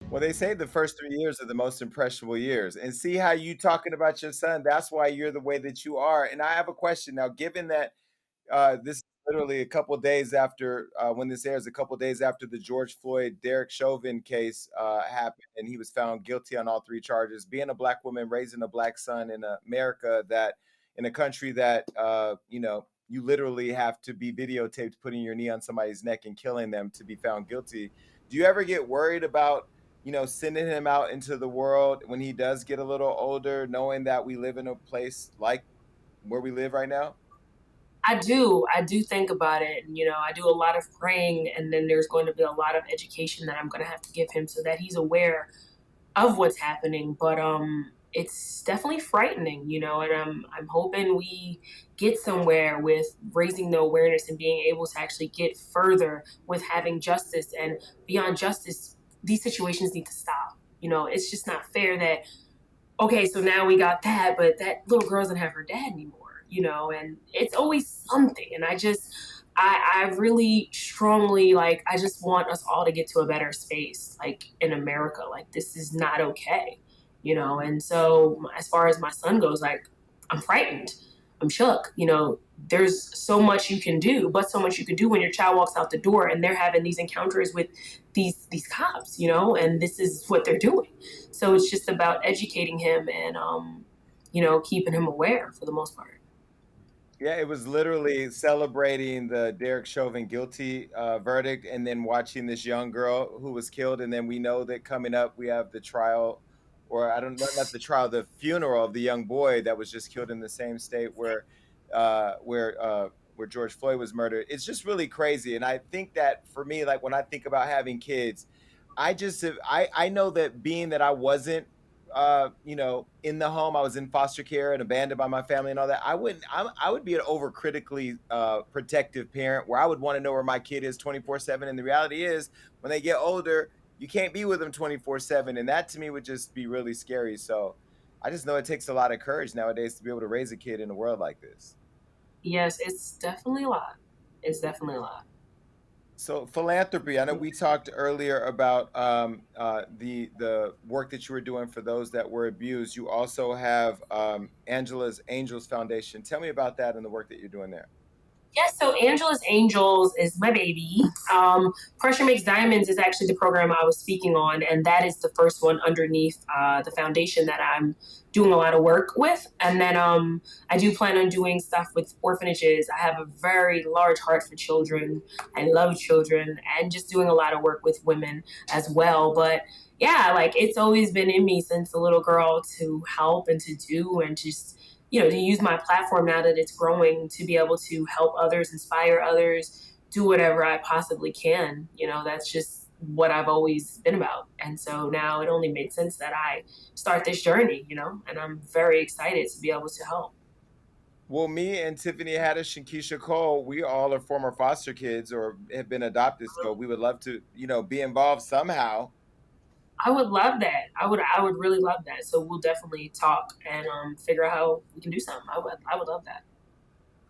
Well, they say the first 3 years are the most impressionable years, and see how you talking about your son, that's why you're the way that you are, and I have a question now, given that, this is literally a couple days after, when this airs, a couple days after the George Floyd, Derek Chauvin case, happened, and he was found guilty on all 3 charges. Being a black woman, raising a black son in America that in a country that, you literally have to be videotaped putting your knee on somebody's neck and killing them to be found guilty. Do you ever get worried about, sending him out into the world when he does get a little older, knowing that we live in a place like where we live right now? I do think about it. And, I do a lot of praying, and then there's going to be a lot of education that I'm going to have to give him so that he's aware of what's happening. But it's definitely frightening, and I'm hoping we get somewhere with raising the awareness and being able to actually get further with having justice. And beyond justice, these situations need to stop. It's just not fair that, okay, so now we got that, but that little girl doesn't have her dad anymore, and it's always something. And I really strongly, like, I just want us all to get to a better space, like in America. Like, this is not okay, and so as far as my son goes, like, I'm frightened. I'm shook. There's so much you can do, but so much you can do when your child walks out the door and they're having these encounters with these cops, and this is what they're doing. So it's just about educating him and keeping him aware for the most part. Yeah, it was literally celebrating the Derek Chauvin guilty, verdict, and then watching this young girl who was killed, and then we know that coming up, we have the trial, or I don't know, not the trial, the funeral of the young boy that was just killed in the same state where George Floyd was murdered. It's just really crazy, and I think that for me, like, when I think about having kids, I know that being that I wasn't in the home. I was in foster care and abandoned by my family and all that. I would be an overcritically protective parent where I would want to know where my kid is 24/7. And the reality is, when they get older, you can't be with them 24/7, and that to me would just be really scary. So I just know it takes a lot of courage nowadays to be able to raise a kid in a world like this. Yes, it's definitely a lot. It's definitely a lot. So philanthropy. I know we talked earlier about the work that you were doing for those that were abused. You also have Angela's Angels Foundation. Tell me about that and the work that you're doing there. Yes, so Angela's Angels is my baby. Pressure Makes Diamonds is actually the program I was speaking on, and that is the first one underneath the foundation that I'm doing a lot of work with. And then I do plan on doing stuff with orphanages. I have a very large heart for children. I love children, and just doing a lot of work with women as well. But yeah, like, it's always been in me since a little girl to help and to do and just to use my platform now that it's growing to be able to help others, inspire others, do whatever I possibly can. That's just what I've always been about. And so now it only made sense that I start this journey, and I'm very excited to be able to help. Well, me and Tiffany Haddish and Keisha Cole, we all are former foster kids or have been adopted. So we would love to, be involved somehow. I would love that. I would really love that. So we'll definitely talk and figure out how we can do something. I would love that.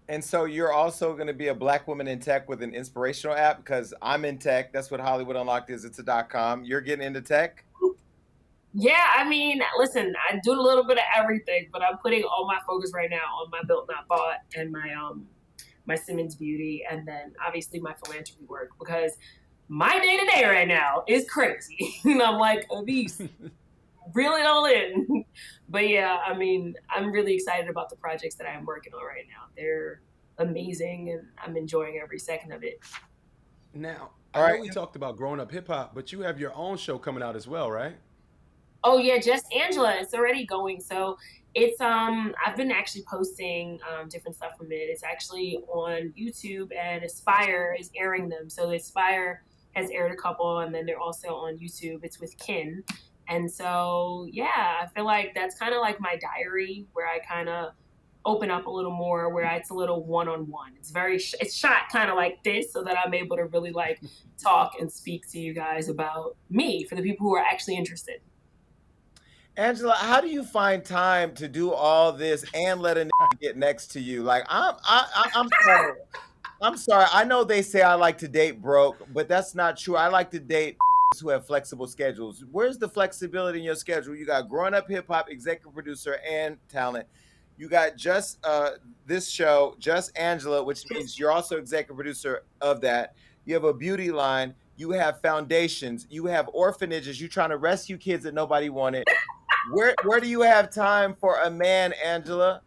And so you're also going to be a black woman in tech with an inspirational app because I'm in tech. That's what Hollywood Unlocked is. It's a .com. You're getting into tech. Yeah, I mean, listen, I do a little bit of everything, but I'm putting all my focus right now on my Built Not Bought and my Simmons Beauty, and then obviously my philanthropy work, because my day to day right now is crazy. And I'm like a beast, reeling all in. But yeah, I mean, I'm really excited about the projects that I'm working on right now. They're amazing, and I'm enjoying every second of it. Now, All I know right. we talked about growing up hip hop, but you have your own show coming out as well, right? Oh yeah, just Angela. It's already going. So it's I've been actually posting different stuff from it. It's actually on YouTube, and Aspire is airing them. So Aspire has aired a couple, and then they're also on YouTube. It's with Kin. And so yeah, I feel like that's kind of like my diary where I kind of open up a little more, where it's a little one-on-one. It's shot kind of like this so that I'm able to really like talk and speak to you guys about me for the people who are actually interested. Angela, how do you find time to do all this and let a get next to you? Like I'm sorry. I'm sorry. I know they say I like to date broke, but that's not true. I like to date. who have flexible schedules. Where's the flexibility in your schedule? You got growing up hip hop, executive producer, and talent. You got just this show, Just Angela, which means you're also executive producer of that. You have a beauty line. You have foundations. You have orphanages. You're trying to rescue kids that nobody wanted. Where do you have time for a man, Angela?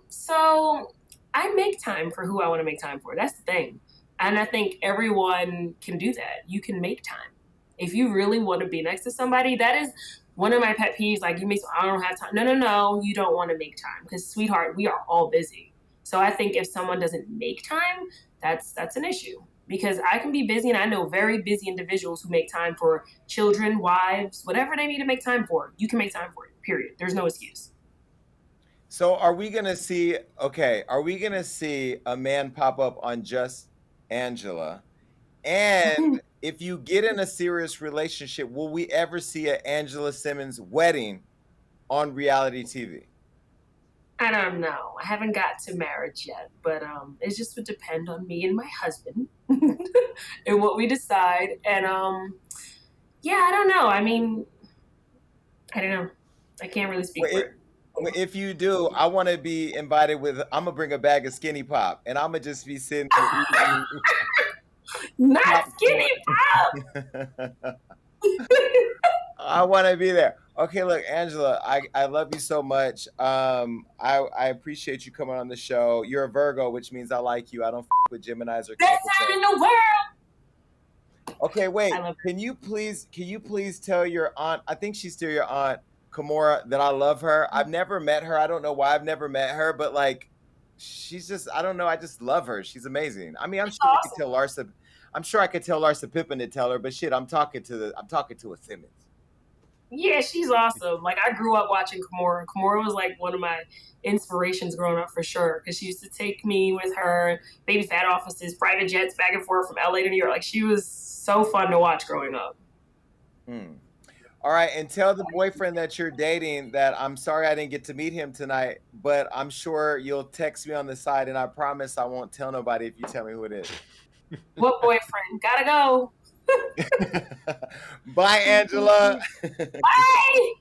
So I make time for who I want to make time for. That's the thing. And I think everyone can do that. You can make time. If you really want to be next to somebody, that is one of my pet peeves. Like, you may say, I don't have time. No, no, no, you don't want to make time because, sweetheart, we are all busy. So I think if someone doesn't make time, that's an issue because I can be busy and I know very busy individuals who make time for children, wives, whatever they need to make time for. You can make time for it, period. There's no excuse. So are we gonna see? Okay, are we gonna see a man pop up on Just Angela? And if you get in a serious relationship, will we ever see an Angela Simmons wedding on reality TV? I don't know. I haven't got to marriage yet, but it just would depend on me and my husband and what we decide. And yeah, I don't know. I mean, I don't know. I can't really speak Well, for it. if you do, I want to be invited with. I'm gonna bring a bag of Skinny Pop, and I'm gonna just be sitting there eating Not popcorn. skinny pop. I want to be there. Okay, look, Angela, I love you so much. I appreciate you coming on the show. You're a Virgo, which means I like you. I don't with Geminis or Best time Capricorn. in the world. Okay, wait. I love Can you please tell your aunt? I think she's still your aunt, Kimora, that I love her. her. I've never met her. I don't know why I've never met her, but like, she's just I don't know. I just love her. She's amazing. I mean, I'm She's sure I could awesome. tell Larsa. I'm sure I could tell Larsa Pippen to tell her, but shit, I'm talking to a Simmons. Yeah, she's awesome. Like, I grew up watching Kimora. Kimora was like one of my inspirations growing up for sure. Because she used to take me with her baby fat offices, private jets back and forth from LA to New York. Like, she was so fun to watch growing up. Hmm. All right, and tell the boyfriend that you're dating that I'm sorry I didn't get to meet him tonight, but I'm sure you'll text me on the side, and I promise I won't tell nobody if you tell me who it is. What boyfriend? Gotta go. Bye, Angela. Bye.